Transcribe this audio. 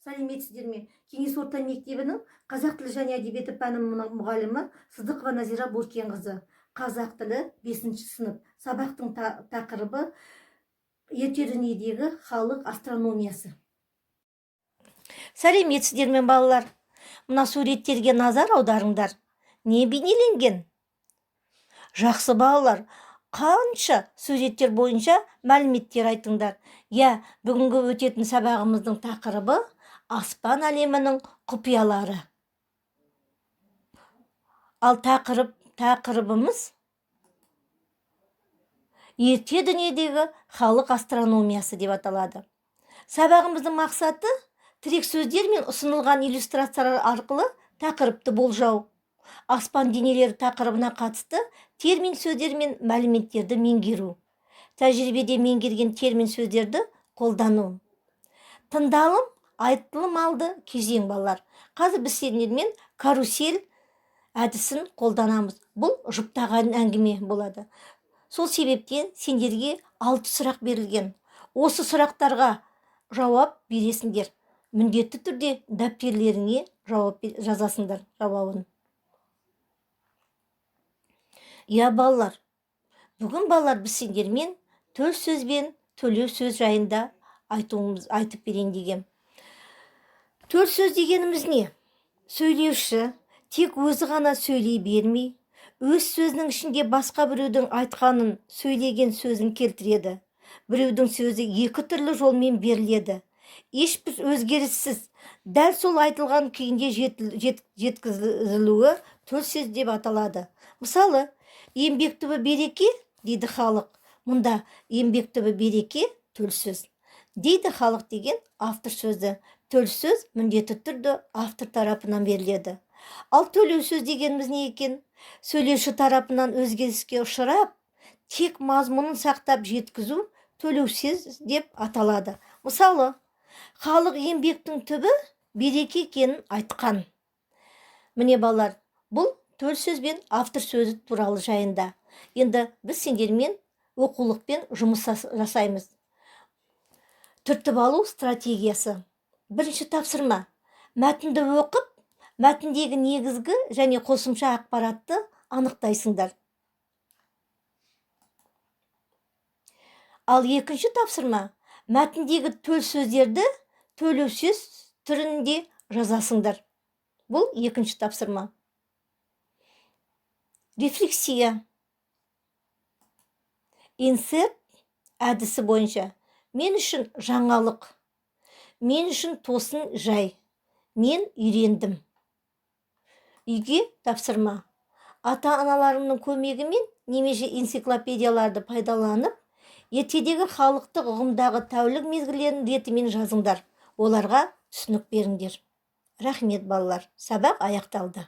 Сәлеметсіздер ме? Кеңес орта мектебінің қазақ тілі және әдебиеті пәні мұғалімі Сыдықова Назира Болкенқызы. Қазақ тілі 5-ші сынып. Сабақтың тақырыбы ерте дүниедегі халық астрономиясы. Сәлеметсіздер ме балалар? Мына суреттерге назар аударыңдар. Не бейнеленген? Жақсы балалар, қанша суреттер бойынша мәліметтер айтыңдар. Бүгінгі өтетін сабағымыздың тақырыбы аспан әлемінің құпиялары. Ал тақырыбымыз ерте дүниедегі халық астрономиясы деп аталады. Сабағымыздың мақсаты тірек сөздер мен ұсынылған иллюстрациялар арқылы тақырыпты болжау. Аспан денелері тақырыбына қатысты термин сөздер мен мәліметтерді меңгеру. Тәжірибеде меңгерген термин сөздерді қолдану. Тыңдалым, айтылым алды кезең балалар. Қазір біз сендермен карусель әдісін қолданамыз. Бұл жұптаған әңгіме болады. Сол себептен сендерге 6 сұрақ берілген. Осы сұрақтарға жауап бересіңдер. Міндетті түрде дәптерлеріңе жауап жазасыңдар жауабын. Балалар, бүгін балалар біз сендермен төл сөз бен төлеу сөз жайында айтып берейін деген. Төл сөз дегеніміз не? Сөйлеуші тек өзі ғана сөйлей бермей, өз сөзінің ішінде басқа біреудің айтқанын, сөйлеген сөзін келтіреді. Біреудің сөзі 2 түрлі жолмен беріледі. Ешбір өзгеріссіз, дәл сол айтылған күйінде жеткізілуі төл сөз деп аталады. Мысалы, еңбек түбі береке дейді халық. Мұнда еңбек түбі береке төл сөз. Дейді халық деген автор сөзі. Төл сөз міндетті түрде автор тарапынан беріледі. Ал төлеу сөз дегеніміз не екен? Сөйлеуші тарапынан өзгеріске ұшырап, тек мазмұнын сақтап жеткізу төлеу сөз деп аталады. Мысалы, халық еңбектің түбі береке екенін айтқан. Міне балалар, бұл төл сөз бен автор сөзі туралы жайында. Енді біз сендермен оқулықпен жұмыс жасаймыз. Түртіп алу стратегиясы. Бірінші тапсырма. Мәтінді оқып, мәтіндегі негізгі және қосымша ақпаратты анықтайсыңдар. Ал екінші тапсырма. Мәтіндегі төл сөздерді төлеу сөз түрінде жазасыңдар. Бұл екінші тапсырма. Рефлексия. Инсерт әдісі бойынша. Мен үшін жаңалық. Мен үшін тосын жай. Мен үйрендім. Үйге тапсырма. Ата-аналарымның көмегімен немесе энциклопедияларды пайдаланып, ертедегі халықтық ұғымдағы тәулік мезгілдерін ретімен жазыңдар. Оларға түсінік беріңдер. Рахмет балалар. Сабақ аяқталды.